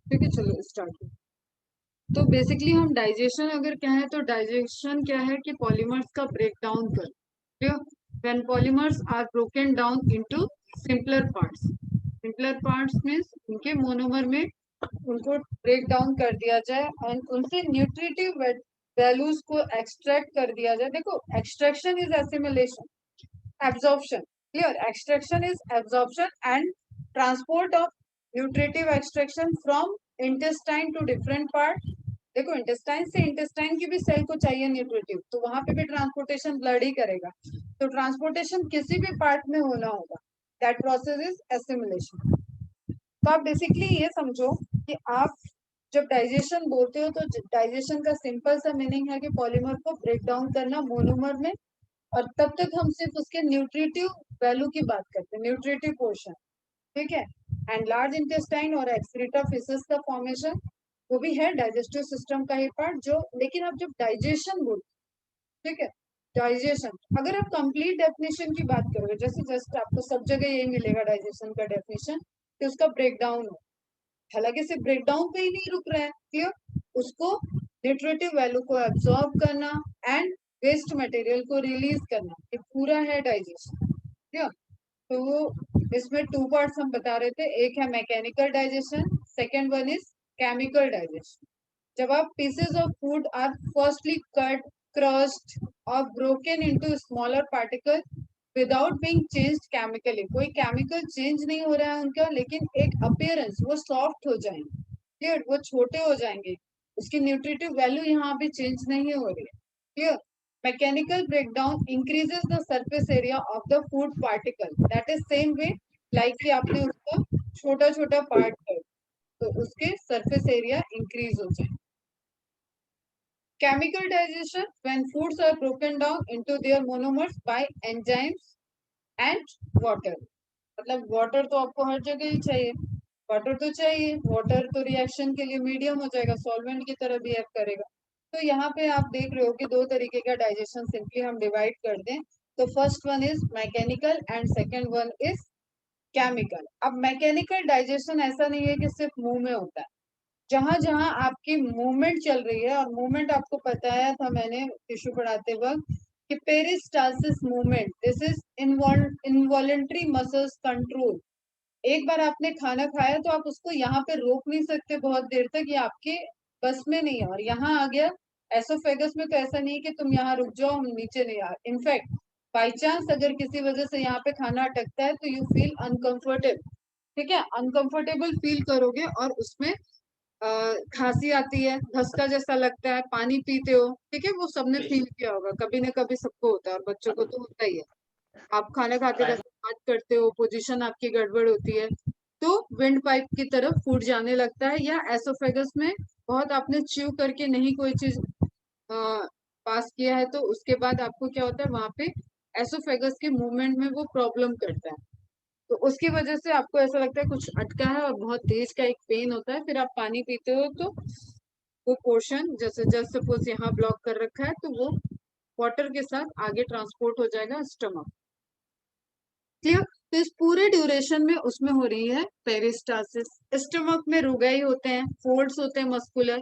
ठीक है, चलो स्टार्ट। तो बेसिकली हम डाइजेशन अगर कहें तो डाइजेशन क्या है कि पॉलीमर्स का ब्रेक डाउन कर, ठीक है। When polymers are broken down into simpler parts means उनके मोनोमर में उनको ब्रेक डाउन कर दिया जाए एंड उनसे न्यूट्रिटिव वैल्यूज को एक्सट्रैक्ट कर दिया जाए। देखो, extraction is assimilation, absorption, clear, extraction is absorption and transport of nutritive extraction from intestine to different part। देखो, इंटेस्टाइन से इंटेस्टाइन की भी सेल को चाहिए न्यूट्रिटिव, तो वहां पे भी ट्रांसपोर्टेशन ब्लड ही करेगा, तो ट्रांसपोर्टेशन किसी भी पार्ट में होना होगा, दैट प्रोसेस इज एसिमुलेशन। तो आप बेसिकली ये समझो कि आप जब डाइजेशन बोलते हो तो डाइजेशन का सिंपल सा मीनिंग है कि पॉलीमर को ब्रेक डाउन करना मोनोमर में, और तब तक हम सिर्फ उसके न्यूट्रिटिव वैल्यू की बात करते हैं, न्यूट्रिटिव पोर्शन, ठीक है। एंड लार्ज इंटेस्टाइन और एक्सक्रीटा फिशेस का फॉर्मेशन, वो भी है डाइजेस्टिव सिस्टम का ही पार्ट जो। लेकिन आप जब डाइजेशन बोलते, ठीक है, डाइजेशन अगर आप कंप्लीट डेफिनेशन की बात करोगे, जैसे जस्ट आपको सब जगह यही मिलेगा डाइजेशन का डेफिनेशन कि उसका ब्रेक डाउन हो, हालांकि सिर्फ ब्रेक डाउन पे ही नहीं रुक रहा है, क्लियर, उसको न्यूट्रिटिव वैल्यू को एब्सॉर्ब करना एंड वेस्ट मटेरियल को रिलीज करना, ये पूरा है डाइजेशन, क्लियर। तो इसमें टू पार्ट्स हम बता रहे थे, एक है mechanical digestion, second one is chemical digestion. जब आप pieces of food are firstly cut, crushed और broken into smaller particle without being changed chemically, कोई केमिकल चेंज नहीं हो रहा है उनका, लेकिन एक अपीयरेंस, वो सॉफ्ट हो जाएंगे, क्लियर, वो छोटे हो जाएंगे, उसकी न्यूट्रिटिव वैल्यू यहाँ भी चेंज नहीं हो रही है, clear. Mechanical breakdown increases the surface area of the food particle, that is same way like कि आपने उसका छोटा छोटा पार्ट कर, तो उसके सरफेस एरिया इंक्रीज हो जाए। Chemical digestion, when foods are broken down into their monomers by enzymes and water। मतलब वाटर तो आपको हर जगह ही चाहिए, वाटर तो चाहिए, वाटर तो रिएक्शन के लिए मीडियम हो जाएगा, सॉल्वेंट की तरह बिहेव करेगा। तो यहाँ पे आप देख रहे हो कि दो तरीके का डाइजेशन सिंपली हम डिवाइड कर दें, तो first one is mechanical and second one is chemical. अब मैकेनिकल डाइजेशन ऐसा नहीं है कि सिर्फ मुंह में होता है, जहां जहां आपकी मूवमेंट चल रही है, और मूवमेंट आपको बताया था मैंने टिश्यू पढ़ाते वक्त कि peristalsis movement, this is involuntary muscles control. एक बार आपने खाना खाया तो आप उसको यहाँ पे रोक नहीं सकते बहुत देर तक, ये आपके बस में नहीं है। और यहाँ आ गया एसोफेगस में, तो ऐसा नहीं है कि तुम यहाँ रुक जाओ, हम नीचे नहीं आ, इनफैक्ट बाई चांस अगर किसी वजह से यहाँ पे खाना अटकता है तो यू फील अनकंफर्टेबल, ठीक है, अनकंफर्टेबल फील करोगे, और उसमें खांसी आती है, धसका जैसा लगता है, पानी पीते हो, ठीक है, वो सबने फील किया होगा, कभी ना कभी सबको होता है, और बच्चों को तो होता ही है। आप खाना खाते खाते बात करते हो, पोजीशन आपकी गड़बड़ होती है, तो विंड पाइप की तरफ फूड जाने लगता है, या एसोफेगस में बहुत आपने च्यू करके नहीं कोई चीज पास किया है, तो उसके बाद आपको क्या होता है, वहां पे एसोफेगस के मूवमेंट में वो प्रॉब्लम करता है, तो उसकी वजह से आपको ऐसा लगता है कुछ अटका है, और बहुत तेज का एक पेन होता है। फिर आप पानी पीते हो तो वो पोर्शन, जैसे जस्ट सपोज यहाँ ब्लॉक कर रखा है, तो वो वाटर के साथ आगे ट्रांसपोर्ट हो जाएगा स्टमक, क्लियर। तो इस पूरे ड्यूरेशन में उसमें हो रही है पेरिस्टासिस। स्टमक में रुगाई होते हैं, फोल्ड्स होते हैं मस्कुलर,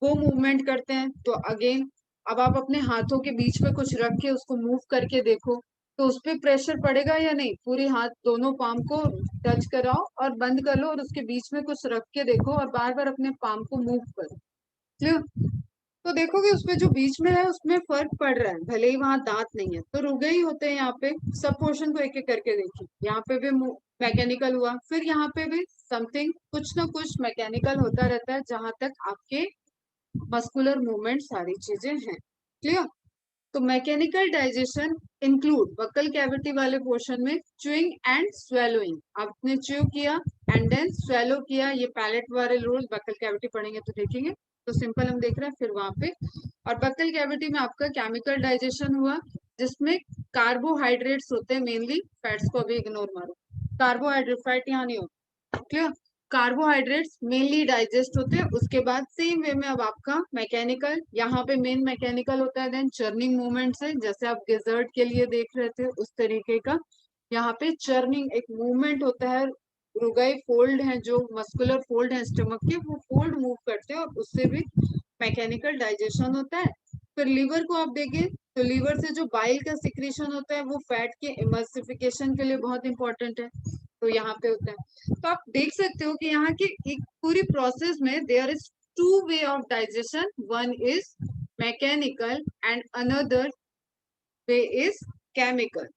वो मूवमेंट करते हैं। तो अगेन, अब आप अपने हाथों के बीच में कुछ रख के उसको मूव करके देखो, तो उस पर प्रेशर पड़ेगा या नहीं, पूरे हाथ दोनों पाम को टच कराओ और बंद कर लो, और उसके बीच में कुछ रख के देखो, और बार बार अपने पाम को मूव करो, क्लियर। तो देखोगे उसमें जो बीच में है उसमें फर्क पड़ रहा है, भले ही वहां दांत नहीं है, तो रुगे ही होते हैं यहाँ पे। सब पोर्शन को एक एक करके देखिए, यहाँ पे भी मैकेनिकल हुआ, फिर यहाँ पे भी समथिंग, कुछ ना कुछ मैकेनिकल होता रहता है, जहां तक आपके मस्कुलर मूवमेंट सारी चीजें हैं, क्लियर। तो mechanical digestion include buccal cavity वाले पोर्शन में च्यूइंग एंड स्वेलोइंग, आपने च्यू किया एंड देन स्वेलो किया, ये पैलेट वाले रूल बकल कैविटी पढ़ेंगे तो देखेंगे, तो सिंपल हम देख रहे हैं फिर वहां पे। और बकल कैविटी में आपका केमिकल डाइजेशन हुआ, जिसमें कार्बोहाइड्रेट्स होते हैं मेनली, फैट्स को अभी इग्नोर मारो, कार्बोहाइड्रेट, फैट यहाँ नहीं होता, क्लियर। कार्बोहाइड्रेट्स मेनली डाइजेस्ट होते हैं, उसके बाद सेम वे में अब आपका मैकेनिकल, यहाँ पे मेन मैकेनिकल होता है, देन चर्निंग मूवमेंट है, जैसे आप डिजर्ट के लिए देख रहे थे उस तरीके का, यहाँ पे चर्निंग एक मूवमेंट होता है रुगाई फोल्ड हैं, जो मस्कुलर फोल्ड हैं स्टमक के, वो फोल्ड मूव करते हैं और उससे भी मैकेनिकल डाइजेशन होता है। फिर लीवर को आप देखें तो लीवर से जो बाइल का सिक्रीशन होता है वो फैट के इमल्सिफिकेशन के लिए बहुत इंपॉर्टेंट है, तो यहाँ पे होता है। तो आप देख सकते हो कि यहाँ की एक पूरी प्रोसेस में there is two way of digestion, one is mechanical and another way is chemical.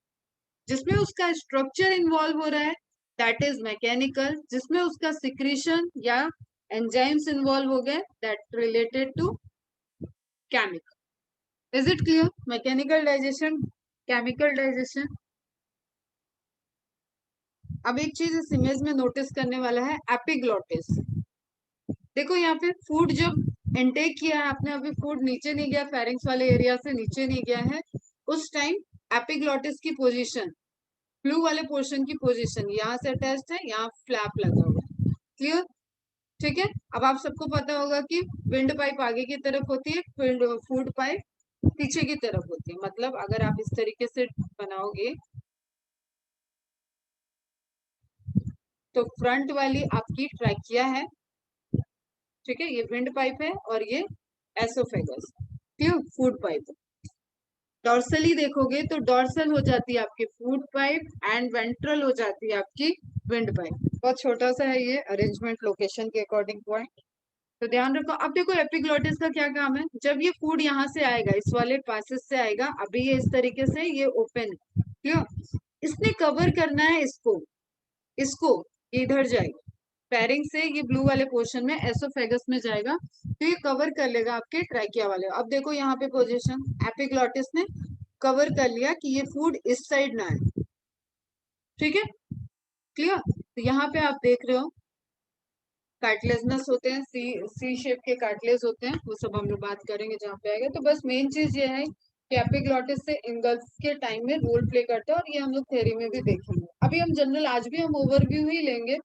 जिसमें उसका स्ट्रक्चर इन्वॉल्व हो रहा है दैट इज मैकेनिकल, जिसमें उसका सिक्रीशन या एंजाइम्स इन्वॉल्व हो गए that related to chemical. Is it clear? Mechanical digestion, chemical digestion. अब एक चीज इस इमेज में नोटिस करने वाला है, एपिग्लोटिस। देखो यहाँ पे फूड जब इनटेक किया है आपने, अभी फूड नीचे नहीं गया, फेरिंग्स वाले एरिया से नीचे नहीं गया है, उस टाइम एपिग्लोटिस की पोजीशन, फ्लू वाले पोर्शन की पोजीशन यहाँ से अटैच्ड है, यहाँ फ्लैप लगा हुआ है। क्लियर? ठीक है। अब आप सबको पता होगा कि विंड पाइप आगे की तरफ होती है, फूड पाइप पीछे की तरफ होती है। मतलब अगर आप इस तरीके से बनाओगे तो फ्रंट वाली आपकी ट्रैकिया है, ठीक है, ये विंड पाइप है और ये oesophagus, clear, food pipe. Dorsally देखोगे तो डॉर्सल हो जाती है आपकी फूड पाइप एंड वेंट्रल हो जाती है आपकी विंड पाइप। बहुत छोटा सा है ये अरेंजमेंट लोकेशन के अकॉर्डिंग पॉइंट, तो ध्यान रखो। अब देखो एपिग्लोटिस का क्या काम है, जब ये फूड यहाँ से आएगा, इस वाले पासेस से आएगा, अभी ये इस तरीके से ये ओपन है, क्लियर, इसने कवर करना है इसको, इसको ये इधर जाएगा, फेरिंग से ये ब्लू वाले पोर्शन में एसोफेगस में जाएगा, तो ये कवर कर लेगा आपके ट्रैकिया वाले। अब देखो यहाँ पे पोजीशन, एपिग्लोटिस ने कवर कर लिया कि ये फूड इस साइड ना है, ठीक है, क्लियर। तो यहाँ पे आप देख रहे हो कार्टिलेजनस होते हैं, सी शेप के कार्टिलेज होते हैं, वो सब हम लोग बात करेंगे जहाँ पे आएगा। तो बस मेन चीज ये है कि एपिग्लोटिस से इंगल्फ के टाइम में रोल प्ले करते हैं, और ये हम लोग थ्योरी में भी देखेंगे। अभी हम जनरल, आज भी हम ओवरव्यू ही लेंगे,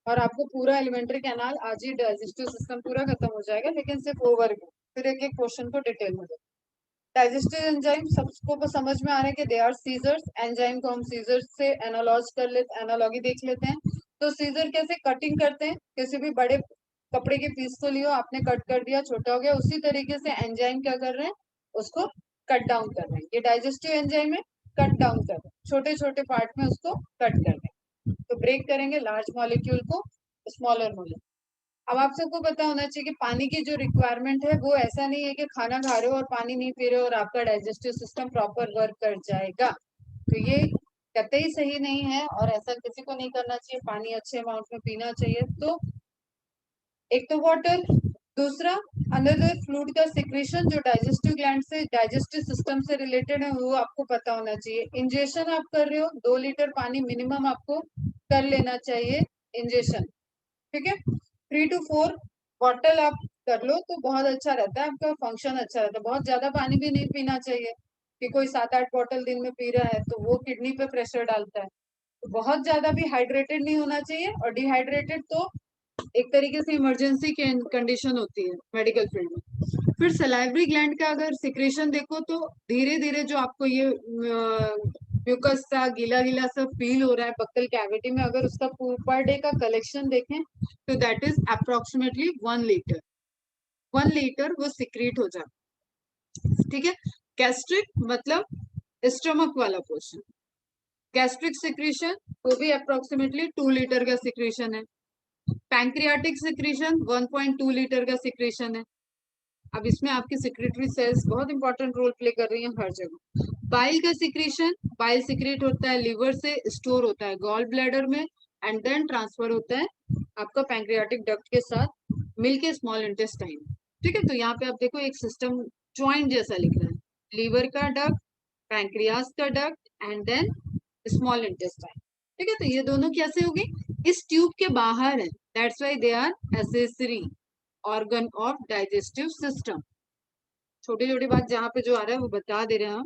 और आपको पूरा एलिमेंट्री कैनाल आज ही डाइजेस्टिव सिस्टम पूरा खत्म हो जाएगा, लेकिन सिर्फ ओवरव्यू, फिर एक एक क्वेश्चन को डिटेल में। डाइजेस्टिव एंजाइम सबको को समझ में आ रहा है कि दे आर सीजर्स, एंजाइम को हम सीजर्स से एनालॉज कर लेते, एनालॉगी देख लेते हैं। तो सीजर कैसे कटिंग करते हैं, किसी भी बड़े कपड़े के पीस को लियो, आपने कट कर दिया, छोटा हो गया, उसी तरीके से एंजाइम क्या कर रहे हैं, उसको कट डाउन कर रहे हैं। ये डाइजेस्टिव एंजाइम है, कट डाउन कर रहे हैं, छोटे छोटे पार्ट में उसको कट कर रहे हैं, तो ब्रेक करेंगे लार्ज मॉलिक्यूल को स्मॉलर मॉलिक्यूल। अब आप सबको पता होना चाहिए कि पानी की जो रिक्वायरमेंट है वो ऐसा नहीं है कि खाना खा रहे हो और पानी नहीं पी रहे हो और आपका डाइजेस्टिव सिस्टम प्रॉपर वर्क कर जाएगा, तो ये कतई सही नहीं है, और ऐसा किसी को नहीं करना चाहिए। पानी अच्छे अमाउंट में पीना चाहिए। तो एक तो वाटर, दूसरा अनदर फ्लूइड का सिक्रेशन जो डाइजेस्टिव ग्लैंड से, डाइजेस्टिव सिस्टम से रिलेटेड है, वो आपको पता होना चाहिए। इंजेक्शन आप कर रहे हो, 2 लीटर पानी मिनिमम आपको कर लेना चाहिए इंजेक्शन, ठीक है। 3 to 4 बॉटल आप कर लो तो बहुत अच्छा रहता है, आपका फंक्शन अच्छा रहता है। बहुत ज्यादा पानी भी नहीं पीना चाहिए, कि कोई 7-8 बॉटल दिन में पी रहा है तो वो किडनी पे प्रेशर डालता है। तो बहुत ज्यादा भी हाइड्रेटेड नहीं होना चाहिए, और डिहाइड्रेटेड तो एक तरीके से इमरजेंसी के कंडीशन होती है मेडिकल फील्ड में। फिर सलाइवरी ग्लैंड का अगर सिक्रेशन देखो तो धीरे धीरे जो आपको ये म्यूकस सा गीला गीला सा फील हो रहा है बक्कल कैविटी में, अगर उसका पर डे का कलेक्शन देखें तो that is approximately 1 litre, 1 litre वो सिक्रीट हो जाता है, ठीक है। गैस्ट्रिक मतलब स्टमक वाला पोर्शन, गैस्ट्रिक सिक्रीशन वो भी अप्रोक्सीमेटली 2 लीटर का सिक्रीशन है। पैंक्रियाटिक सिक्रीशन 1.2 लीटर का सिक्रीशन है। अब इसमें आपकी सिक्रेटरी सेल्स बहुत इंपॉर्टेंट रोल प्ले कर रही हैं हर जगह। बाइल का सिक्रीशन, बाइल सिक्रेट होता है लिवर से, स्टोर होता है गॉल ब्लैडर में, एंड देन ट्रांसफर होता है आपका पैंक्रियाटिक डक्ट के साथ मिलके स्मॉल इंटेस्टाइन, ठीक है। तो यहाँ पे आप देखो एक सिस्टम ज्वाइंट जैसा लिख रहा है, लीवर का डक्ट, पैंक्रियास का duct and then small intestine, ठीक है। तो ये दोनों कैसे होगी, इस ट्यूब के बाहर है, that's why they are accessory organ of digestive system. छोटी छोटी बात जहाँ पे जो आ रहा है वो बता दे रहे हैं हम,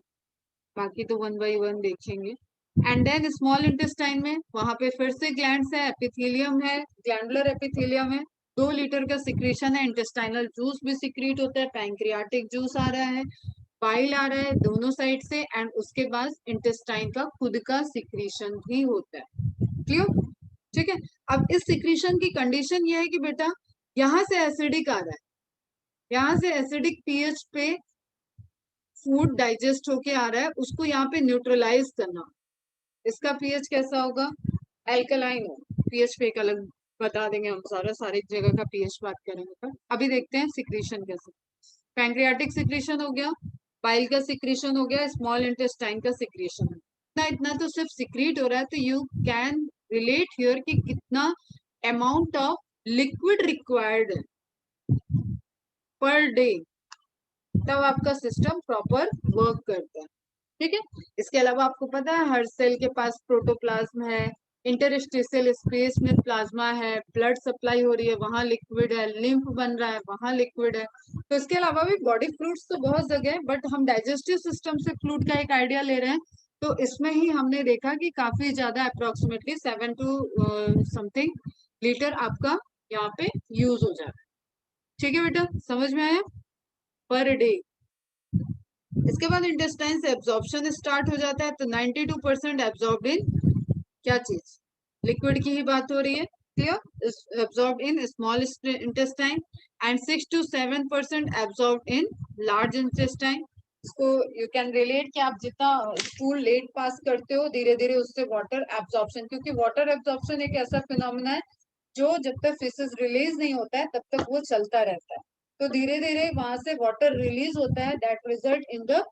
बाकी तो 1 by 1 देखेंगे। एंड देन स्मॉल इंटेस्टाइन में वहां पे फिर से ग्लैंड्स है, एपिथेलियम है, ग्लैंडुलर एपिथेलियम है, 2 लीटर का सिक्रेशन है, इंटेस्टाइनल जूस भी सिक्रीट होता है, पैंक्रियाटिक जूस आ रहा है, बाइल आ रहा है दोनों साइड से, एंड उसके बाद इंटेस्टाइन का खुद का सिक्रीशन भी होता है, क्लियर, ठीक है। अब इस सिक्रीशन की कंडीशन ये है कि बेटा यहां से एसिडिक आ रहा है, यहां से एसिडिक पीएच पे फूड डाइजेस्ट होके आ रहा है, उसको यहाँ पे न्यूट्रलाइज करना। इसका पीएच कैसा होगा? एल्कलाइन हो। पीएच पे एक अलग बता देंगे हम, सारी जगह का पीएच बात करेंगे, पर अभी देखते हैं सिक्रीशन कैसे। पैंक्रियाटिक सिक्रीशन हो गया, बाइल का सिक्रीशन हो गया, स्मॉल इंटेस्टाइन का सिक्रीशन। इतना इतना तो सिर्फ सिक्रीट हो रहा है, तो यू कैन रिलेट हियर कि कितना अमाउंट ऑफ लिक्विड रिक्वायर्ड है पर डे, तब आपका सिस्टम प्रॉपर वर्क करता है। ठीक है। इसके अलावा आपको पता है हर सेल के पास प्रोटोप्लाज्म है, इंटरस्टिशियल स्पेस में प्लाज्मा है, ब्लड सप्लाई हो रही है वहां लिक्विड है, लिम्फ बन रहा है वहां लिक्विड है। तो इसके अलावा भी बॉडी फ्लूइड्स तो बहुत जगह है, बट हम डाइजेस्टिव सिस्टम से फ्लूइड का एक आइडिया ले रहे हैं। तो इसमें ही हमने देखा कि काफी ज्यादा अप्रोक्सीमेटली 7 to समथिंग लीटर आपका यहाँ पे यूज हो जाए। ठीक है बेटा, समझ में आया? Per day. इसके बाद इंटेस्टाइन से एब्जॉर्प्शन स्टार्ट हो जाता है, तो 92% एब्जॉर्ब इन क्या चीज? लिक्विड की ही बात हो रही है। Clear? Absorb in small intestine and 6 to 7% absorb in large intestine. इसको यू कैन रिलेट कि आप जितना स्टूल लेट पास करते हो, धीरे धीरे उससे वाटर एब्जॉर्प्शन, क्योंकि वाटर एब्जॉर्प्शन एक ऐसा फिनोमिना है जो जब तक फिसेस रिलीज नहीं होता है तब तक वो चलता रहता है। तो धीरे धीरे वहां से वाटर रिलीज होता है, that result in the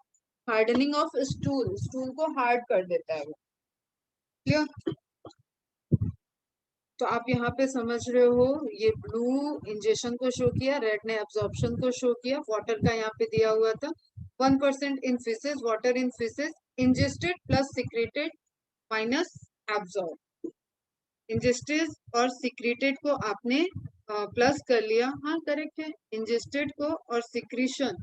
hardening of stool, stool को हार्ड कर देता है वो। क्लियर? तो आप यहाँ पे समझ रहे हो, ये ब्लू इंजेक्शन को शो किया, रेड ने एब्जॉर्प्शन को शो किया। वाटर का यहाँ पे दिया हुआ था 1% in faeces, water in faeces ingested plus secreted minus absorb. Ingested और सिक्रेटेड को आपने प्लस कर लिया, हाँ करेक्ट है। इंजेस्टेड को और सिक्रीशन,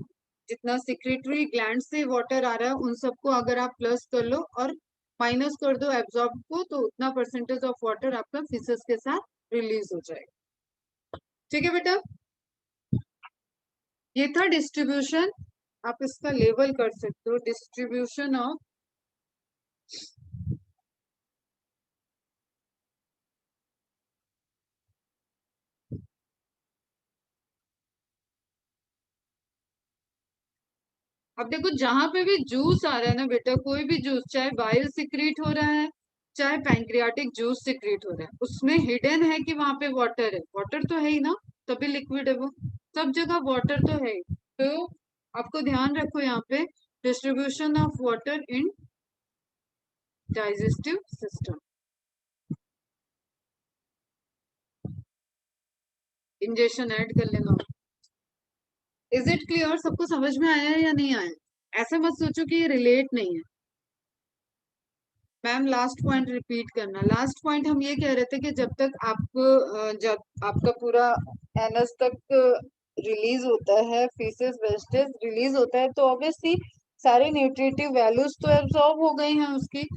जितना सिक्रेटरी ग्लैंड से वाटर आ रहा है उन सबको अगर आप प्लस कर लो और माइनस कर दो एब्जॉर्ब को, तो उतना परसेंटेज ऑफ वाटर आपका फिसेस के साथ रिलीज हो जाएगा। ठीक है बेटा, ये था डिस्ट्रीब्यूशन। आप इसका लेबल कर सकते हो, डिस्ट्रीब्यूशन ऑफ अब देखो जहां पे भी जूस आ रहा है ना बेटा, कोई भी जूस, चाहे बाइल सिक्रीट हो रहा है चाहे पैंक्रियाटिक जूस सिक्रीट हो रहा है, उसमें हिडन है कि वहां पे वाटर है। वाटर तो है ही ना, तभी लिक्विड है वो। सब जगह वाटर तो है ही। तो आपको ध्यान रखो यहाँ पे, distribution of water in digestive system. Injection add कर लेना। Is it clear? सबको समझ में आया है या नहीं आया? ऐसे मत सोचो कि ये रिलेट नहीं है। मैम लास्ट पॉइंट रिपीट करना। लास्ट पॉइंट हम ये कह रहे थे कि जब तक आप जब आपका पूरा एनस तक रिलीज होता है, फीसेस वेस्टेज रिलीज होता है, तो ऑब्वियसली सारे न्यूट्रिटिव वैल्यूज तो एब्सॉर्ब हो गई हैं उसकी।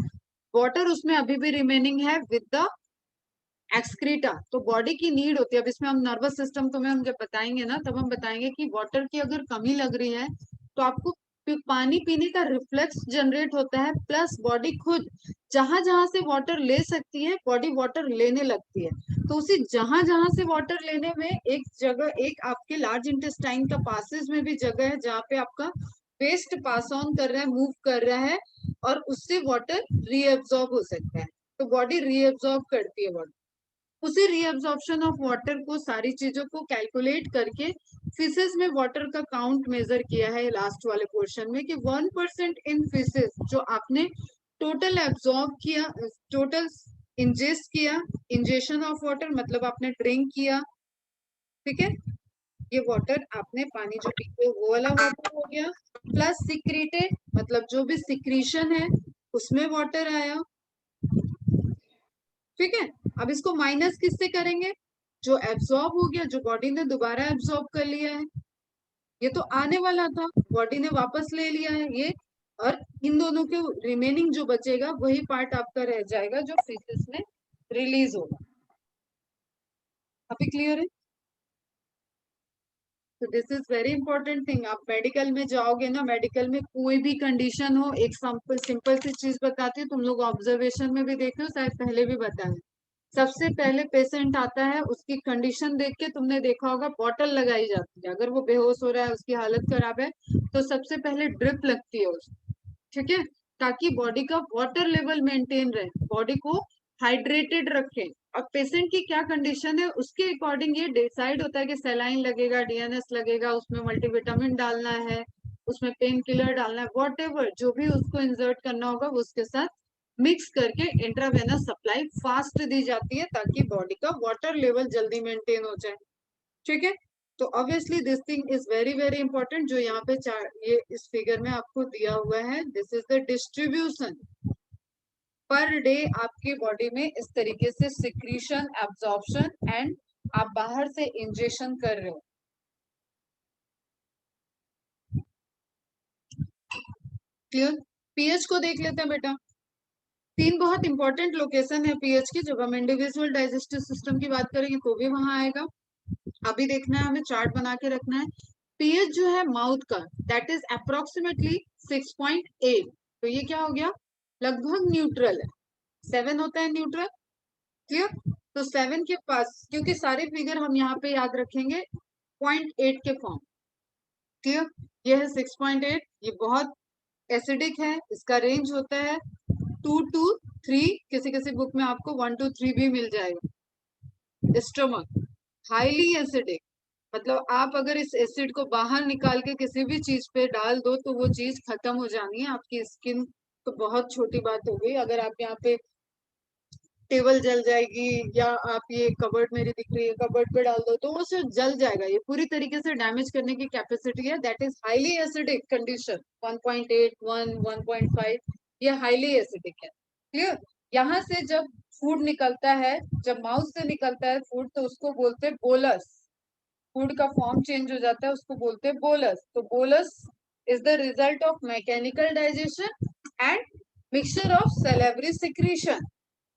वाटर उसमें अभी भी रिमेनिंग है विद द एक्सक्रीटा, तो बॉडी की नीड होती है। अब इसमें हम नर्वस सिस्टम तुम्हें हम जब बताएंगे ना, तब हम बताएंगे कि वाटर की अगर कमी लग रही है तो आपको पानी पीने का रिफ्लेक्स जनरेट होता है, प्लस बॉडी खुद जहां जहां से वाटर ले सकती है बॉडी वाटर लेने लगती है। तो उसी जहां जहां से वाटर लेने में एक जगह, एक आपके लार्ज इंटेस्टाइन का पासेज में भी जगह है जहाँ पे आपका वेस्ट पास ऑन कर रहा है, मूव कर रहा है, और उससे वाटर रीएब्सॉर्ब हो सकता है। तो बॉडी रीएब्सॉर्ब करती है वाटर। उसी रीअब्जॉर्प्शन ऑफ वाटर को, सारी चीजों को कैलकुलेट करके फिसेस में वाटर का काउंट मेजर किया है लास्ट वाले पोर्शन में, कि 1% इन फिसेस जो आपने टोटल एब्जॉर्ब किया, टोटल इंजेस्ट किया, इंजेक्शन ऑफ वाटर मतलब आपने ड्रिंक किया, ठीक है, ये वाटर आपने पानी जो पीते हो वो वाला वाटर हो गया, प्लस सिक्रीटेड मतलब जो भी सिक्रीशन है उसमें वाटर आया। ठीक है। अब इसको माइनस किससे करेंगे? जो एब्सॉर्ब हो गया, जो बॉडी ने दोबारा एब्सॉर्ब कर लिया है, ये तो आने वाला था, बॉडी ने वापस ले लिया है ये, और इन दोनों के रिमेनिंग जो बचेगा वही पार्ट आपका रह जाएगा जो फीसेस में रिलीज होगा। अभी क्लियर है? तो this is very important thing. आप मेडिकल में जाओगे ना, मेडिकल में कोई भी कंडीशन हो, एक सिंपल सिंपल सी चीज बताती हूँ, तुम लोग ऑब्जर्वेशन में भी देखे हो, शायद पहले भी बताया। सबसे पहले पेशेंट आता है, उसकी कंडीशन देख के तुमने देखा होगा बॉटल लगाई जाती है। अगर वो बेहोश हो रहा है, उसकी हालत खराब है, तो सबसे पहले ड्रिप लगती है उसको, ठीक है, ताकि बॉडी का वाटर लेवल मेंटेन रहे, बॉडी को हाइड्रेटेड रखे। अब पेशेंट की क्या कंडीशन है उसके अकॉर्डिंग ये डिसाइड होता है कि सलाइन लगेगा, डीएनएस लगेगा, उसमें मल्टीविटामिन डालना है, उसमें पेन किलर डालना है, वॉट एवर जो भी उसको इंसर्ट करना होगा वो उसके साथ मिक्स करके इंट्रावेनस सप्लाई फास्ट दी जाती है, ताकि बॉडी का वाटर लेवल जल्दी मेंटेन हो जाए, ठीक है। तो obviously this thing is very very important, जो यहाँ पे ये इस फिगर में आपको दिया हुआ है, this is the distribution per day आपकी बॉडी में इस तरीके से सिक्रीशन, एब्जॉर्प्शन एंड आप बाहर से इंजेक्शन कर रहे हो। क्लियर? पीएच को देख लेते हैं बेटा। तीन बहुत इंपॉर्टेंट लोकेशन है पीएच की, जब हम इंडिविजुअल डाइजेस्टिव सिस्टम की बात करेंगे तो भी वहां आएगा। अभी देखना है हमें, चार्ट बना के रखना है। पीएच जो है माउथ का, दैट इज अप्रोक्सीमेटली 6.8, तो ये क्या हो गया, लगभग न्यूट्रल है। 7 होता है न्यूट्रल, क्लियर। तो 7 के पास, क्योंकि सारे फिगर हम यहाँ पे याद रखेंगे 0.8 के फॉर्म, क्लियर। ये है 6.8, ये बहुत एसिडिक है, इसका रेंज होता है 2 to 3, किसी किसी बुक में आपको 1 to 3 भी मिल जाएगा। स्टमक हाईली एसिडिक, मतलब आप अगर इस एसिड को बाहर निकाल के किसी भी चीज पे डाल दो तो वो चीज खत्म हो जानी है, आपकी स्किन तो बहुत छोटी बात हो गई, अगर आप यहाँ पे टेबल जल जाएगी, या आप ये कबर्ड मेरी दिख रही है, कबर्ड पे डाल दो तो वो सिर्फ जल जाएगा, ये पूरी तरीके से डैमेज करने की कैपेसिटी है। That is highly acidic condition, 1.8, 1.5, ये हाईली एसिडिक है, क्लियर। यहाँ से जब फूड निकलता है, जब माउथ से निकलता है फूड, तो उसको बोलते हैं बोलस, फूड का फॉर्म चेंज हो जाता है, उसको बोलते हैं बोलस। तो bolus is the result of mechanical digestion and mixture of salivary secretion,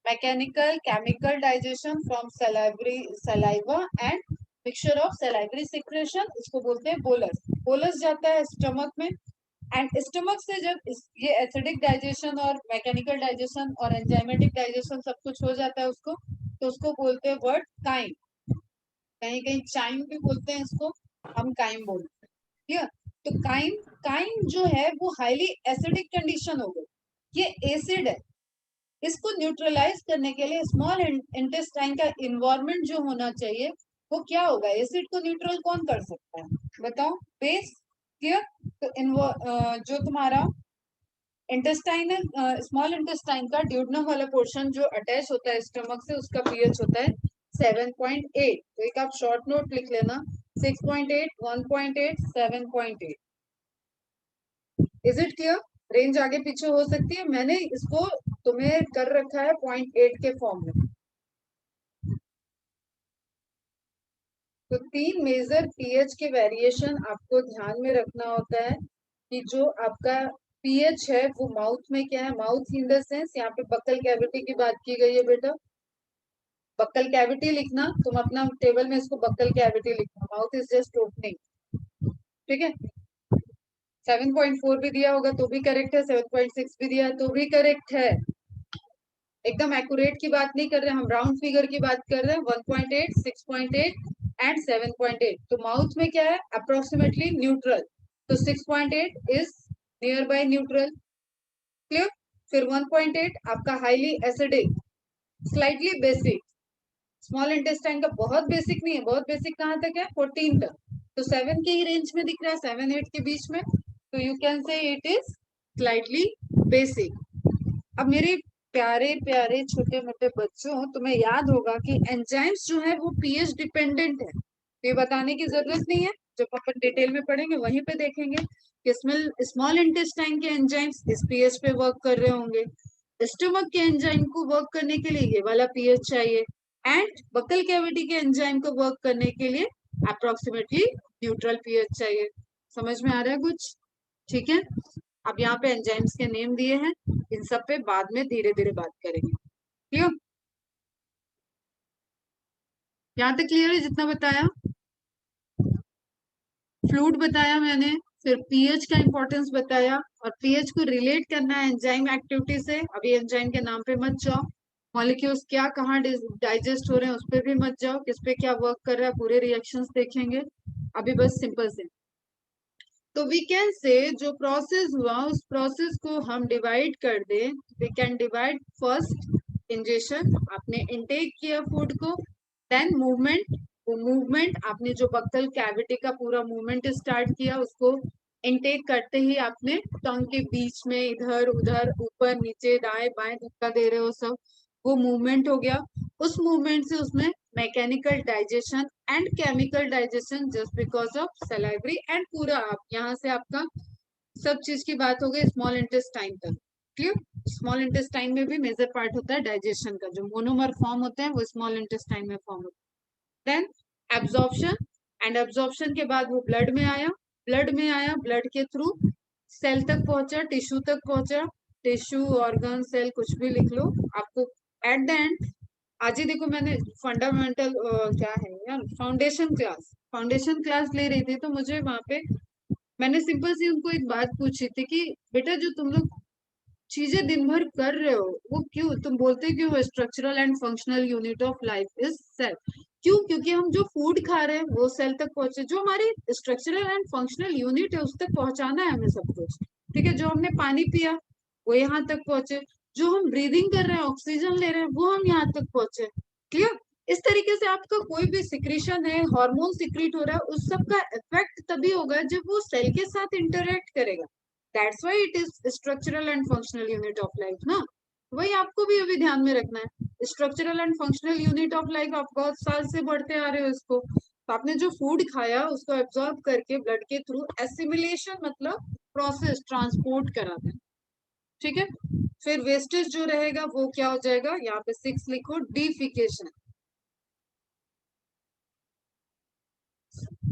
mechanical chemical digestion from salivary saliva and mixture of salivary secretion, इसको बोलते हैं बोलस। बोलस जाता है स्टमक में, एंड स्टमक से जब ये एसिडिक डाइजेशन और मैकेनिकल डाइजेशन और एंजाइमेटिक डाइजेशन सब कुछ हो जाता है उसको, तो उसको बोलते हैं वर्ड काइम, कहीं कहीं चाइम भी बोलते हैं इसको, हम काइम बोलते हैं, ठीक है। तो काइम, काइम जो है वो हाईली एसिडिक कंडीशन हो गई, ये एसिड है, इसको न्यूट्रलाइज करने के लिए स्मॉल इंटेस्टाइन का इन्वायरमेंट जो होना चाहिए वो क्या होगा, एसिड को न्यूट्रल कौन कर सकता है बताओ, बेस, क्लियर। तो जो तुम्हारा इंटेस्टाइनल, स्मॉल इंटेस्टाइन का ड्यूडनम वाला पोर्शन जो अटैच होता है स्टमक से, उसका पीएच होता है 7.8, तो एक आप शॉर्ट नोट लिख लेना, 6.8, 1.8, 7.8। Is it clear? रेंज आगे पीछे हो सकती है, मैंने इसको तुम्हें कर रखा है 0.8 के फॉर्म में। तो 3 मेजर पीएच के वेरिएशन आपको ध्यान में रखना होता है, कि जो आपका पीएच है वो माउथ में क्या है, माउथ इन द सेंस यहाँ पे बक्कल कैविटी की बात की गई है बेटा, बक्कल कैविटी लिखना, तुम अपना टेबल में इसको बक्कल कैविटी लिखना, माउथ इज जस्ट ओपनिंग, ठीक है। 7.4 भी दिया होगा तो भी करेक्ट है, 7.6 भी दिया तो भी करेक्ट है, एकदम एक्यूरेट की बात नहीं कर रहे हम, राउंड फिगर की बात कर रहे हैं। 1.8, 6.8 एंड 7.8, तो माउथ में क्या है, अप्रोक्सीमेटली न्यूट्रल, तो 6.8 is near by neutral, clear. फिर 1.8 आपका highly acidic, slightly basic, small intestine का बहुत बेसिक नहीं है, बहुत बेसिक कहाँ तक है, 14 तक, तो 7 के ही रेंज में दिख रहा है, 7-8 के बीच में, तो you can say it is slightly basic. अब मेरे प्यारे प्यारे छोटे मोटे बच्चों, तुम्हें याद होगा कि एंजाइम्स जो है वो पीएच डिपेंडेंट है, तो ये बताने की जरूरत नहीं है, जब अपन डिटेल में पढ़ेंगे वहीं पे देखेंगे कि स्मॉल इंटेस्टाइन के एंजाइम्स इस पीएच पे वर्क कर रहे होंगे, स्टमक के एंजाइम को वर्क करने के लिए ये वाला पीएच चाहिए, एंड बक्कल कैविटी के एंजाइम को वर्क करने के लिए अप्रोक्सीमेटली न्यूट्रल पीएच चाहिए। समझ में आ रहा है कुछ? ठीक है। अब यहाँ पे एंजाइम्स के नेम दिए हैं, इन सब पे बाद में धीरे धीरे बात करेंगे, क्लियर? यहाँ तक क्लियर है जितना बताया? फ्लूइड बताया मैंने, फिर पीएच का इंपॉर्टेंस बताया, और पीएच को रिलेट करना है एंजाइम एक्टिविटी से, अभी एंजाइम के नाम पे मत जाओ, मॉलिक्यूल्स क्या कहाँ डाइजेस्ट हो रहे हैं उस पर भी मत जाओ, किस पे क्या वर्क कर रहा है, पूरे रिएक्शंस देखेंगे। अभी बस सिंपल से, तो वी कैन से जो प्रोसेस हुआ उस प्रोसेस को हम डिवाइड कर दे। We can divide first ingestion, आपने इनटेक किया फूड को, देन मूवमेंट, वो मूवमेंट आपने जो बक्कल कैविटी का पूरा मूवमेंट स्टार्ट किया उसको इनटेक करते ही आपने टंग के बीच में इधर उधर ऊपर नीचे दाएं बाएं धक्का दे रहे हो सब, वो मूवमेंट हो गया। उस मूवमेंट से उसमें mechanical digestion and chemical digestion just because of salivary and पूरा आप यहाँ से आपका सब चीज की बात हो गई स्मॉल इंटेस्टाइन तक। क्लियर? स्मॉल इंटेस्टाइन में भी मेजर पार्ट होता है डाइजेशन का, जो मोनोमर फॉर्म होते हैं वो स्मॉल इंटेस्टाइन में फॉर्म होते हैं। देन एब्जॉर्प्शन, एंड एब्जॉर्प्शन के बाद वो ब्लड में आया, ब्लड में आया, ब्लड के थ्रू सेल तक पहुंचा, टिश्यू तक पहुंचा, टिश्यू ऑर्गन सेल कुछ भी लिख लो आपको। एट द एंड आज ही देखो मैंने फंडामेंटल क्या है यार, फाउंडेशन क्लास ले रही थी, तो मुझे वहां पे मैंने सिंपल सी उनको एक बात पूछी थी कि बेटा जो तुम लोग चीजें दिन भर कर रहे हो वो क्यों तुम बोलते क्यों structural and functional unit of life is cell? क्यों? क्योंकि हम जो फूड खा रहे हैं वो सेल तक पहुंचे, जो हमारी स्ट्रक्चरल एंड फंक्शनल यूनिट है उस तक पहुंचाना है हमें सब कुछ। ठीक है, जो हमने पानी पिया वो यहाँ तक पहुंचे, जो हम ब्रीदिंग कर रहे हैं ऑक्सीजन ले रहे हैं वो हम यहाँ तक पहुंचे। क्लियर? इस तरीके से आपका कोई भी सिक्रीशन है, हार्मोन सिक्रीट हो रहा है, उस सब का इफेक्ट तभी होगा जब वो सेल के साथ इंटरेक्ट करेगा। That's why it is structural and functional unit of life ना। वही आपको भी अभी ध्यान में रखना है, structural and functional unit of life आप बहुत साल से बढ़ते आ रहे हो इसको। तो आपने जो फूड खाया उसको एब्जॉर्ब करके ब्लड के थ्रू एसिमिलेशन मतलब प्रोसेस ट्रांसपोर्ट कराना है। ठीक है, फिर वेस्टेज जो रहेगा वो क्या हो जाएगा, यहाँ पे 6 लिखो, डीफिकेशन।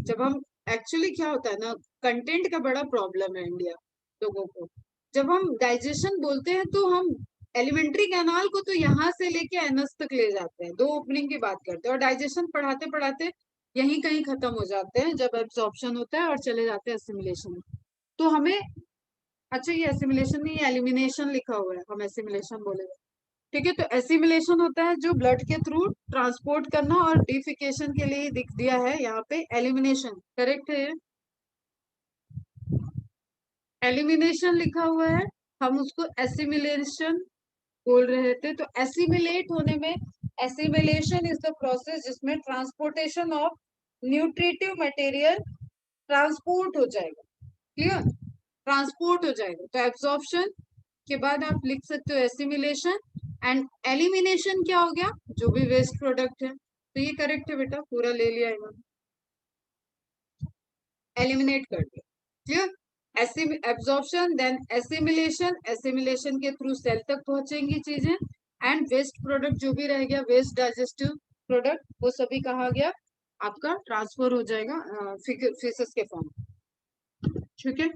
जब हम एक्चुअली क्या होता है ना, कंटेंट का बड़ा प्रॉब्लम है इंडिया लोगों को। जब हम डाइजेशन बोलते हैं तो हम एलिमेंट्री कैनाल को तो यहाँ से लेके एनस तक ले जाते हैं, दो ओपनिंग की बात करते हैं, और डाइजेशन पढ़ाते पढ़ाते यहीं कहीं खत्म हो जाते हैं जब एब्जॉर्प्शन होता है और चले जाते हैं एसिमिलेशन में। तो हमें, अच्छा ये एसिमिलेशन नहीं, एलिमिनेशन लिखा हुआ है, हम एसिमिलेशन बोलेंगे। ठीक है, तो एसिमिलेशन होता है जो ब्लड के थ्रू ट्रांसपोर्ट करना, और डिफिकेशन के लिए दिख दिया है यहाँ पे एलिमिनेशन। करेक्ट है, एलिमिनेशन लिखा हुआ है, हम उसको एसिमिलेशन बोल रहे थे। तो एसिमिलेट होने में, एसिमिलेशन इज द प्रोसेस जिसमें transportation of nutritive material transport हो जाएगा। क्लियर? ट्रांसपोर्ट हो जाएगा। तो एब्जॉर्प्शन के बाद आप लिख सकते हो एसिमिलेशन, एंड एलिमिनेशन क्या हो गया, जो भी वेस्ट प्रोडक्ट है। तो ये करेक्ट है बेटा, पूरा ले लिया इन्होंने, एलिमिनेट कर दिया। Clear? Absorption, then assimilation, assimilation के थ्रू सेल तक पहुंचेंगी चीजें, एंड वेस्ट प्रोडक्ट जो भी रह गया, वेस्ट डाइजेस्टिव प्रोडक्ट, वो सभी कहा गया आपका ट्रांसफर हो जाएगा फीसेस के फॉर्म। ठीक है,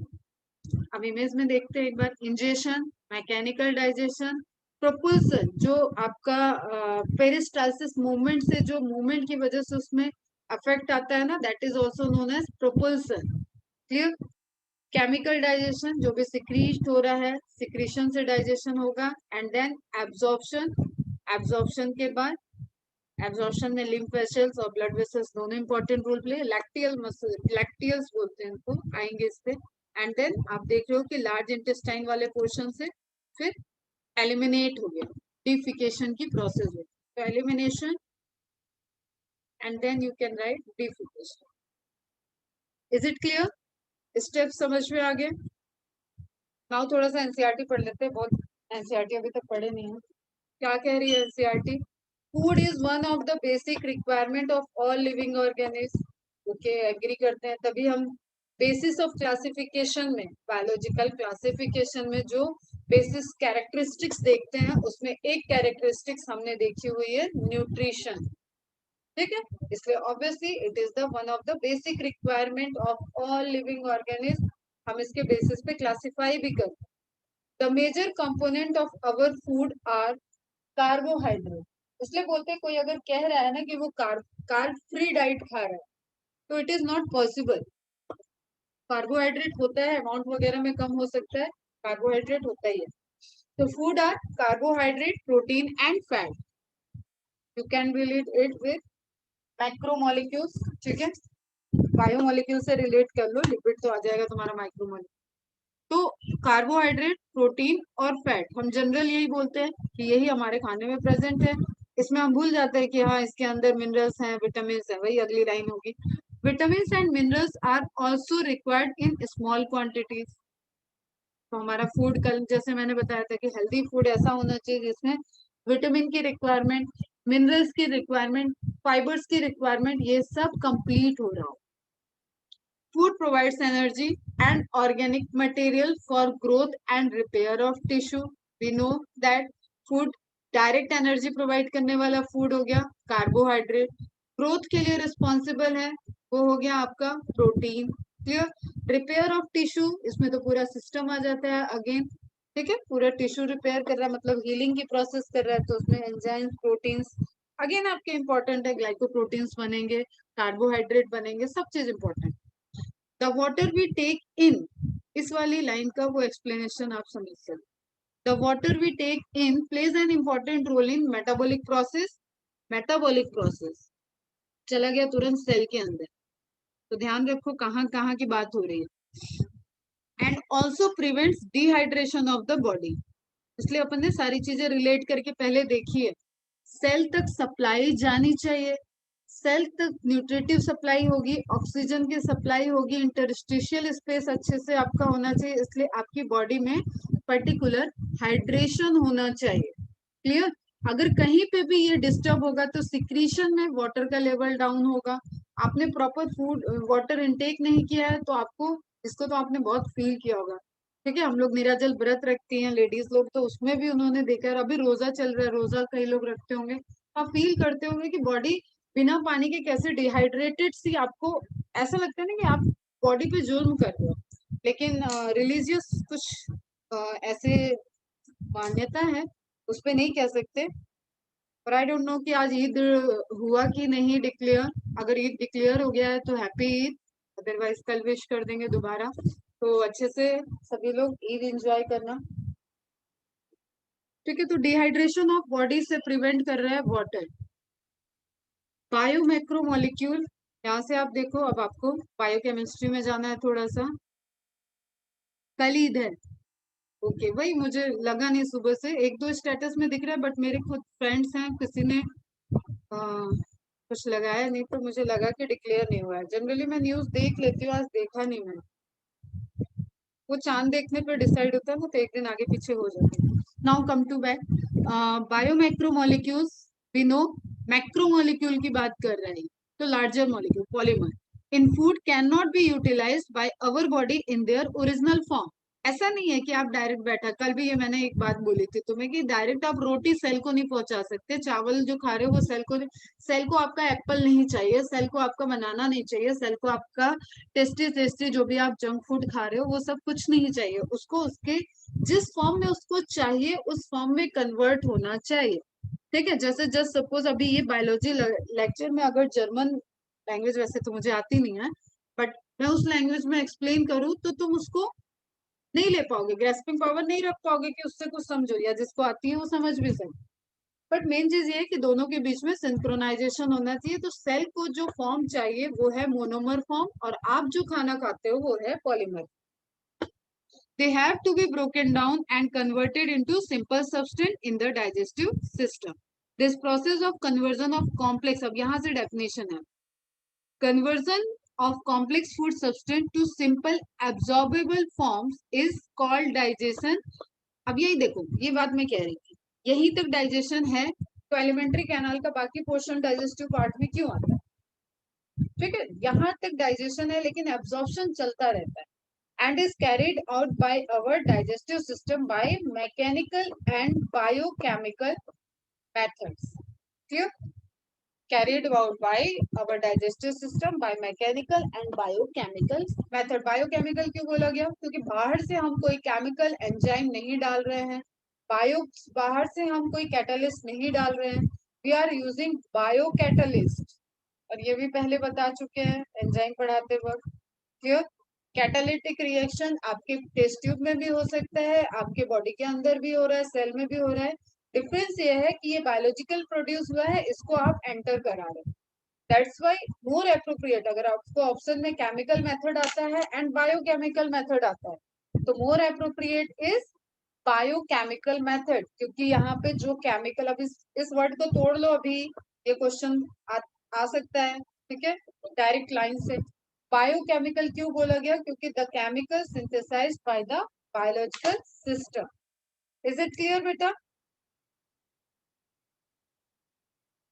अब इमेज में देखते हैं एक बार। इंजेशन, मैकेनिकल डाइजेशन, प्रोपल्सन, जो आपका पेरिस्टालसिस मूवमेंट से, जो मूवमेंट की वजह से उसमें अफेक्ट आता है ना, that is also known as propulsion. Clear? Chemical digestion, जो भी सिक्रीट हो रहा है, सिक्रीशन से डाइजेशन होगा। एंड देन एब्जॉर्प्शन, एब्जॉर्प्शन के बाद, एब्जॉर्प्शन में लिम्फ वेसल्स और ब्लड वेसल्स दोनों important role play, lacteal muscle, lacteals बोलते हैं इनको, आएंगे इस पे। एंड देन आप देख रहे हो कि लार्ज इंटेस्टाइन वाले पोर्शन से फिर एलिमिनेट हो गया, डिफिकेशन की प्रोसेस है। तो elimination and then you can write defecation. Is it clear? Step समझ में आ गए? नाउ थोड़ा सा एनसीईआरटी पढ़ लेते हैं, बहुत एनसीईआरटी अभी तक पढ़े नहीं है। क्या कह रही है NCERT? Food is one of the basic requirement of all living organism. Okay, agree करते हैं। तभी हम बेसिस ऑफ क्लासिफिकेशन में, बायोलॉजिकल क्लासिफिकेशन में जो बेसिस कैरेक्टरिस्टिक्स देखते हैं उसमें एक कैरेक्टरिस्टिक्स हमने देखी हुई है न्यूट्रिशन। ठीक है, इसलिए obviously it is the one of the basic requirement of all living organism. हम इसके बेसिस पे क्लासिफाई भी करते हैं। The major component of our food are carbohydrate. इसलिए बोलते हैं कोई अगर कह रहा है ना कि वो कार्ब फ्री डाइट खा रहा है, तो it is not possible. Carbohydrate होता है, अमाउंट वगैरह में कम हो सकता है, कार्बोहाइड्रेट होता ही है। तो food are carbohydrate, protein and fat. You can relate it with macromolecules. ठीक है, बायोमोलिक्यूल से रिलेट कर लो, लिपिड तो आ जाएगा तुम्हारा माइक्रोमोलिक्यूल. तो कार्बोहाइड्रेट, प्रोटीन और फैट, हम जनरल यही बोलते हैं कि यही हमारे खाने में प्रेजेंट है. इसमें हम भूल जाते हैं कि हाँ इसके अंदर मिनरल्स हैं, विटामिन है. वही अगली लाइन होगी, vitamin and minerals are also required in small quantities. तो हमारा फूड, कल जैसे मैंने बताया था कि हेल्दी फूड ऐसा होना चाहिए जिसमें विटामिन की रिक्वायरमेंट, मिनरल्स की रिक्वायरमेंट, फाइबर्स की रिक्वायरमेंट, ये सब कंप्लीट हो रहा हो. Food provides energy and organic material for growth and repair of tissue. We know that food direct energy provide करने वाला फूड हो गया कार्बोहाइड्रेट. ग्रोथ के लिए रिस्पॉन्सिबल है वो हो गया आपका protein. Clear. Repair of tissue, इसमें तो पूरा सिस्टम आ जाता है अगेन. ठीक है, पूरा टिश्यू रिपेयर कर रहा है मतलब हीलिंग की प्रोसेस कर रहा है, तो उसमें एंजाइम्स, प्रोटीन्स अगेन आपके इंपॉर्टेंट है. ग्लाइकोप्रोटीन्स बनेंगे, कार्बोहाइड्रेट बनेंगे, सब चीज important. The water we take in, इस वाली लाइन का वो एक्सप्लेनेशन आप समझ सकते. The water we take in plays an important role in metabolic process. Metabolic process चला गया तुरंत सेल के अंदर, तो ध्यान रखो कहाँ कहाँ की बात हो रही है. And also prevents dehydration of the body. इसलिए अपन ने सारी चीजें रिलेट करके पहले देखी है. सेल तक सप्लाई जानी चाहिए, सेल तक न्यूट्रिटिव सप्लाई होगी, ऑक्सीजन की सप्लाई होगी, इंटरस्टिशियल स्पेस अच्छे से आपका होना चाहिए. इसलिए आपकी बॉडी में पर्टिकुलर हाइड्रेशन होना चाहिए. क्लियर. अगर कहीं पे भी ये डिस्टर्ब होगा तो सिक्रीशन में वाटर का लेवल डाउन होगा. आपने प्रॉपर फूड वाटर इनटेक नहीं किया है तो आपको, इसको तो आपने बहुत फील किया होगा. ठीक है, हम लोग निराजल व्रत रखती हैं लेडीज लोग, तो उसमें भी उन्होंने देखा है. अभी रोजा चल रहा है, रोजा कई लोग रखते होंगे, आप फील करते होंगे कि बॉडी बिना पानी के कैसे डिहाइड्रेटेड सी, आपको ऐसा लगता है ना कि आप बॉडी पे जुल्म कर रहे हो. लेकिन रिलीजियस कुछ ऐसे मान्यता है, उस पर नहीं कह सकते. पर आई डोंट नो कि आज ईद हुआ कि नहीं डिक्लेयर. अगर ईद डिक्लेयर हो गया है तो हैप्पी ईद, अदरवाइज कल विश कर देंगे दोबारा. तो अच्छे से सभी लोग ईद एंजॉय करना. ठीक है, तो डिहाइड्रेशन ऑफ बॉडी से प्रिवेंट कर रहा है वाटर. बायो मैक्रोमोलिक्यूल, यहाँ से आप देखो, अब आपको बायोकेमिस्ट्री में जाना है थोड़ा सा. कल ईद है. ओके, वही मुझे लगा नहीं, सुबह से एक दो स्टेटस में दिख रहा है, बट मेरे खुद फ्रेंड्स हैं, किसी ने कुछ लगाया नहीं, तो मुझे लगा कि डिक्लेयर नहीं हुआ है. जनरली मैं न्यूज देख लेती हूँ, आज देखा नहीं मैंने. वो चांद देखने पर डिसाइड होता है ना, तो एक दिन आगे पीछे हो जाता है. Now come to back. Biomacromolecules, we know. Macromolecule की बात कर रहे हैं, तो larger molecule, polymer in food can not be utilised by our body in their original form. ऐसा नहीं है कि आप डायरेक्ट बैठा, कल भी ये मैंने एक बात बोली थी तुम्हें कि डायरेक्ट आप रोटी सेल को नहीं पहुंचा सकते. चावल जो खा रहे हो वो सेल को आपका एप्पल नहीं चाहिए, सेल को आपका बनाना नहीं चाहिए, सेल को आपका टेस्टी टेस्टी जो भी आप जंक फूड खा रहे हो वो सब कुछ नहीं चाहिए. उसको उसके जिस फॉर्म में उसको चाहिए उस फॉर्म में कन्वर्ट होना चाहिए. ठीक है, जैसे जस्ट सपोज अभी ये बायोलॉजी लेक्चर में अगर जर्मन लैंग्वेज, वैसे तो मुझे आती नहीं है, बट मैं उस लैंग्वेज में एक्सप्लेन करूँ तो तुम उसको नहीं ले पाओगे, ग्रेस्पिंग पावर नहीं रख पाओगे कि उससे कुछ समझो, या जिसको आती है वो समझ भी सके. बट मेन चीज ये है कि दोनों के बीच में सिंक्रोनाइजेशन होना चाहिए. तो सेल को जो फॉर्म चाहिए वो है मोनोमर फॉर्म, और आप जो खाना खाते हो वो है polymer. They have to be broken down and converted into simple substance in the digestive system. This process of conversion of complex, अब यहाँ से डेफिनेशन है, conversion of complex food substance to simple absorbable forms is called digestion. अब यही देखो, ये बात मैं कह रही थी, यही तक डाइजेशन है, तो एलिमेंट्री कैनाल का बाकी पोर्शन डाइजेस्टिव पार्ट में क्यों आता है. ठीक है, यहाँ तक डाइजेशन है लेकिन एब्जॉर्प्शन चलता रहता है, and is carried out by our digestive system by mechanical and biochemical methods. Clear. carried out by our digestive system by mechanical and biochemical method. Biochemical क्यों बोला गया, क्योंकि बाहर से हम कोई केमिकल एंजाइम नहीं डाल रहे हैं, बाहर से हम कोई कैटलिस्ट नहीं डाल रहे हैं. We are using bio catalyst, और ये भी पहले बता चुके हैं एंजाइम पढ़ाते वक्त. क्लियर. कैटालिटिक रिएक्शन आपके टेस्ट ट्यूब में भी हो सकता है, आपके बॉडी के अंदर भी हो रहा है, सेल में भी हो रहा है। डिफरेंस ये है कि ये बायोलॉजिकल प्रोड्यूस हुआ है, इसको आप एंटर करा रहे हैं। दैट्स व्हाई मोर एप्रोप्रिएट, अगर आपको ऑप्शन में केमिकल मेथड आता है एंड बायोकेमिकल मेथड आता है, तो मोर एप्रोप्रिएट इज बायोकेमिकल मेथड, क्योंकि यहाँ पे जो केमिकल, अब इस वर्ड को तोड़ लो, अभी ये क्वेश्चन आ सकता है, ठीक है, डायरेक्ट लाइन से। बायोकेमिकल क्यों बोला गया? क्योंकि the chemical synthesized by the biological system. Is it clear बेटा?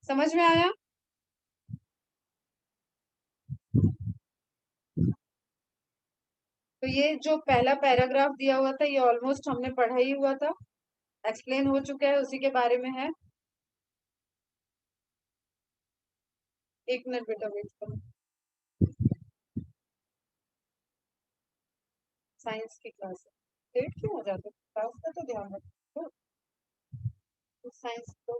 समझ में आया? तो ये जो पहला पैराग्राफ दिया हुआ था, ये ऑलमोस्ट हमने पढ़ा ही हुआ था, एक्सप्लेन हो चुका है, उसी के बारे में है। एक मिनट बेटा वेट करो, साइंस की क्लास है, लेट क्यों हो जाते हो? क्लास का तो ध्यान रखो, साइंस को।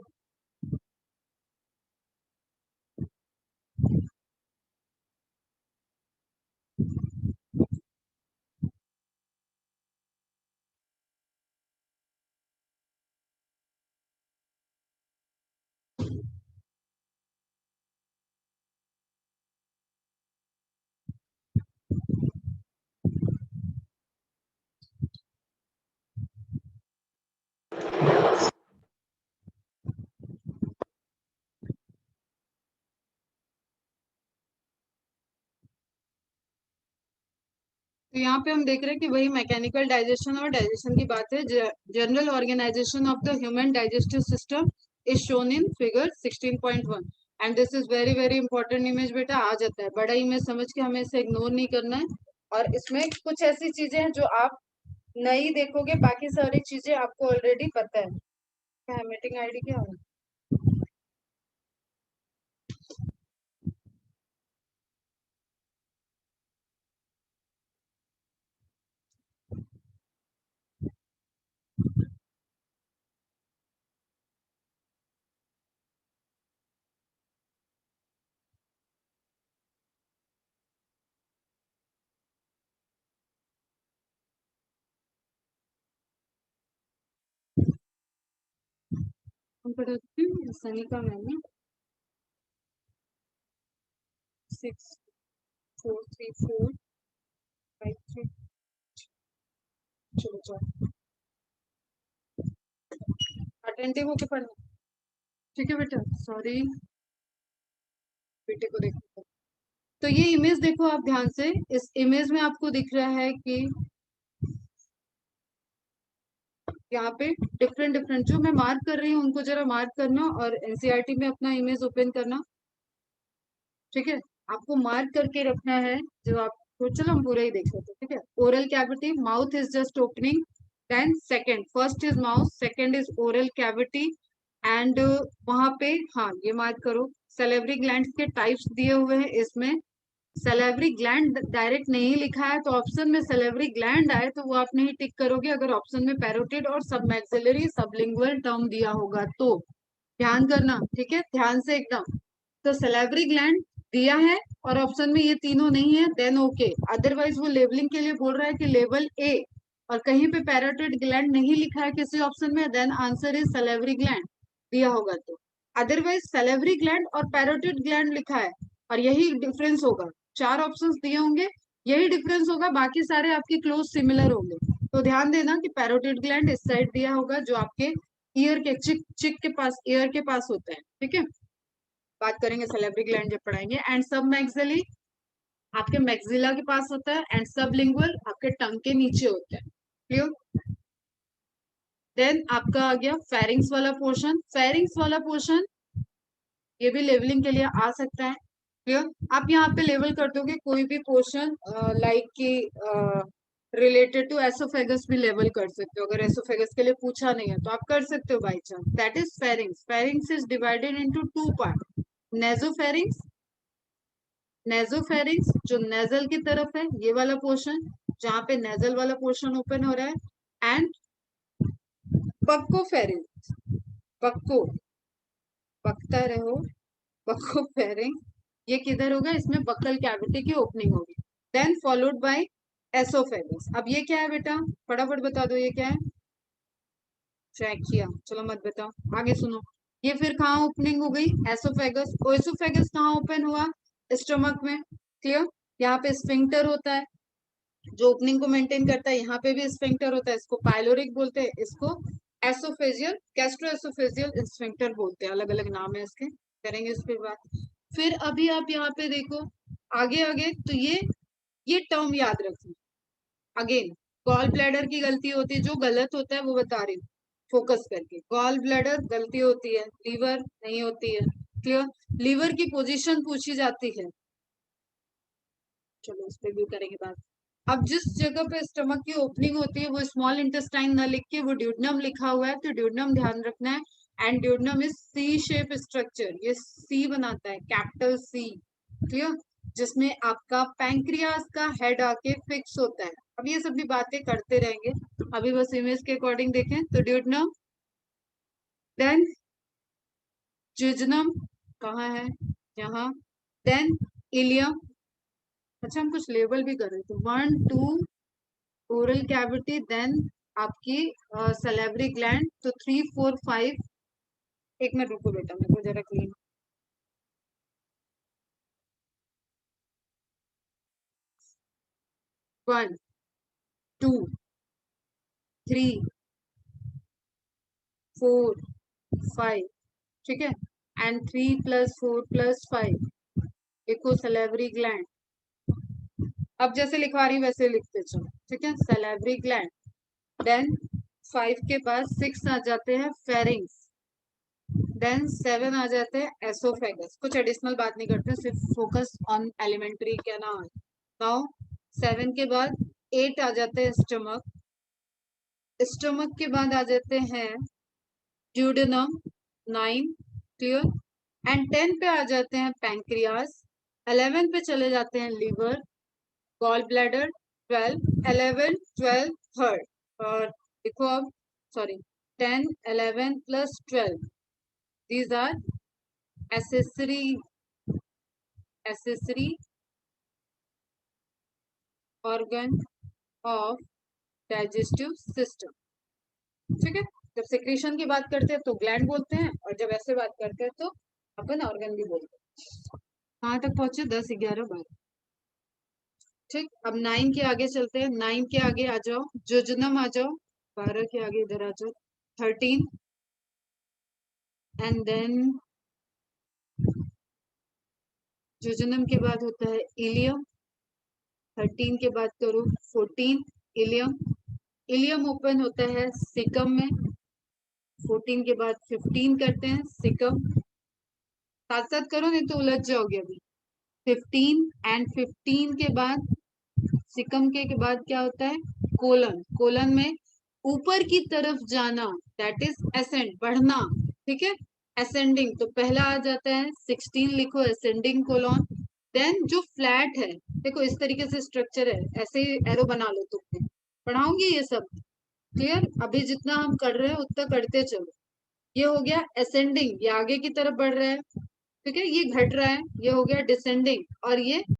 तो यहाँ पे हम देख रहे हैं कि वही मैकेनिकल डाइजेशन और डाइजेशन की बात है। General organization of the human digestive system is shown in figure 16.1 and this is very very important image बेटा। आ जाता है बड़ा इमेज समझ के, हमें इसे इग्नोर नहीं करना है। और इसमें कुछ ऐसी चीजें हैं जो आप नहीं देखोगे, बाकी सारी चीजें आपको ऑलरेडी पता है। क्या है मीटिंग आईडी, क्या है? हम पढ़ती हूँ सनिका मैंने 6 4 3 4 5 3। चलो जाओ अटेंटिव होके पढ़ना, ठीक है बेटा। सॉरी, बेटे को देखो। तो ये इमेज देखो आप ध्यान से, इस इमेज में आपको दिख रहा है कि यहाँ पे डिफरेंट डिफरेंट जो मैं मार्क कर रही हूँ उनको जरा मार्क करना और एनसीईआरटी में अपना इमेज ओपन करना, ठीक है। आपको मार्क करके रखना है जो आपको, चलो हम पूरा ही देख लेते हैं, ठीक है। Oral cavity, mouth is just opening, then second, first is mouth, second is oral cavity and वहां पे, हाँ ये मार्क करो। सलेवरी ग्लैंड के टाइप्स दिए हुए हैं इसमें। सलेवरी ग्लैंड डायरेक्ट नहीं लिखा है, तो ऑप्शन में सलेवरी ग्लैंड आए तो वो आप नहीं टिक करोगे, अगर ऑप्शन में पैरोटिड और सबमैक्सिलरी सबलिंगुअल टर्म दिया होगा तो। ध्यान करना, ठीक है, ध्यान से एकदम। तो सलेवरी ग्लैंड दिया है और ऑप्शन में ये तीनों नहीं है, देन ओके। अदरवाइज वो लेवलिंग के लिए बोल रहा है कि लेवल ए, और कहीं पे पैरोटिड ग्लैंड नहीं लिखा है किसी ऑप्शन में, then answer is salivary gland दिया होगा तो। अदरवाइज सलेवरी ग्लैंड और पैरोटिड ग्लैंड लिखा है, और यही डिफरेंस होगा। चार ऑप्शंस दिए होंगे, यही डिफरेंस होगा, बाकी सारे आपके क्लोज सिमिलर होंगे। तो ध्यान देना कि पैरोटिड ग्लैंड इस साइड दिया होगा, जो आपके ईयर के चिक चिक के पास, ईयर के पास होता है, ठीक है। बात करेंगे सलेवरी ग्लैंड जब पढ़ाएंगे। एंड सब मैक्सिली आपके मैक्सिला के पास होता है, एंड सबलिंगुअल आपके टंग के नीचे होता है, क्लियर। देन आपका आ गया फेरिंग्स वाला पोर्शन। फेरिंग्स वाला पोर्शन ये भी लेवलिंग के लिए आ सकता है, क्लियर। आप यहाँ पे लेवल कर दोगे कोई भी पोर्शन, लाइक की रिलेटेड टू एसोफेगस भी लेवल कर सकते हो, अगर एसोफेगस के लिए पूछा नहीं है तो आप कर सकते हो by chance. That is pharynx. Pharynx is divided into two part, nasopharynx, nasopharynx जो नेजल की तरफ है, ये वाला पोर्शन जहाँ पे नेजल वाला पोर्शन ओपन हो रहा है, एंड बक्कोफेरिंग्स, बक्को, बकता रहो, बक्कोफेरिंग्स, ये किधर होगा? इसमें बक्कल कैविटी की ओपनिंग होगी। Then followed by oesophagus. अब ये क्या है बेटा, फटाफट बता दो ये क्या है। ट्रैकिया। चलो मत बताओ, आगे सुनो। ये फिर कहाँ ओपनिंग हो गई, एसोफेगस। ओएसोफेगस कहाँ ओपन हुआ, स्टमक में। क्लियर। यहाँ पे स्फिंक्टर होता है जो ओपनिंग को मेंटेन करता है, यहाँ पे भी स्फिंक्टर होता है, इसको पाइलोरिक बोलते हैं, इसको एसोफेजियल गैस्ट्रो एसोफेजियल स्फिंक्टर बोलते हैं, अलग अलग नाम है इसके, करेंगे इस पे बात। फिर अभी आप यहाँ पे देखो आगे आगे, तो ये टर्म याद रखना। अगेन गॉल ब्लैडर की गलती होती है, जो गलत होता है वो बता रही हूँ फोकस करके। गॉल ब्लैडर गलती होती है, लीवर नहीं होती है। क्लियर। लीवर की पोजीशन पूछी जाती है, चलो इस पे भी करेंगे बात। अब जिस जगह पे स्टमक की ओपनिंग होती है वो स्मॉल इंटेस्टाइन न लिख के वो ड्यूडनम लिखा हुआ है, तो ड्यूडनम ध्यान रखना है। And duodenum is C shape structure, ये सी बनाता है, कैपिटल सी। क्लियर। जिसमें आपका पैंक्रियास का हेड आके फिक्स होता है। अब ये सब भी बातें करते रहेंगे, अभी बस इमेज के अकॉर्डिंग देखें तो ड्यूडनम, देन जिजनम कहाँ है, यहाँ, देन इलियम। अच्छा हम कुछ लेबल भी कर रहे थे, 1 2 ओरल कैविटी, देन आपकी सलेवरी ग्लैंड, तो 3 4 5। एक मिनट रुको बेटा, मेरे को जरा क्लीन। 1 2 3 4 5, ठीक है। एंड 3 + 4 + 5 देखो सलेवरी ग्लैंड। अब जैसे लिखवा रही वैसे लिखते चलो, ठीक है, सलेवरी ग्लैंड। देन 5 के बाद 6 आ जाते हैं फेरिंग्स, देन 7 आ जाते हैं एसोफेगस। कुछ एडिशनल बात नहीं करते, सिर्फ फोकस ऑन एलिमेंट्री क्या ना है। नाउ 7 के बाद 8 आ जाते हैं स्टमक, स्टमक के बाद आ जाते हैं ड्यूडेनम, 9। क्लियर। एंड 10 पे आ जाते हैं पैंक्रियास, 11 पे चले जाते हैं लीवर, गॉल ब्लैडर 12, 11 12 थर्ड। और देखो अब, sorry, 10 11 + 12, these are accessory organ of digestive system। ठीक है। जब सेक्रेशन की बात करते हैं तो ग्लैंड बोलते हैं, और जब ऐसे बात करते हैं तो अपन ऑर्गन भी बोलते हैं। कहाँ तक पहुंचे, 10 11 12। ठीक। अब 9 के आगे चलते हैं, 9 के आगे आ जाओ, जुजनम आ जाओ, 12 के आगे इधर आ जाओ, 13। एंड देन जुजनम के बाद होता है इलियम, 13 के बाद करो 14 इलियम। इलियम ओपन होता है सिकम में, 14 के बाद 15 करते हैं सिकम। साथ साथ करो नहीं तो उलझ जाओगे अभी। 15 एंड 15 के बाद सिकम के बाद क्या होता है, कोलन। कोलन में ऊपर की तरफ जाना, दैट इज एसेंड, बढ़ना। ठीक है। असेंडिंग, तो पहला आ जाता है 16 लिखो, असेंडिंग कोलन। देन जो फ्लैट है, देखो इस तरीके से स्ट्रक्चर है, ऐसे एरो बना लो, तुम पढ़ाऊंगी ये सब। क्लियर। अभी जितना हम कर रहे हैं उतना करते चलो। ये हो गया असेंडिंग, ये आगे की तरफ बढ़ रहा है, ठीक है, ये घट रहा है, ये हो गया डिसेंडिंग, और ये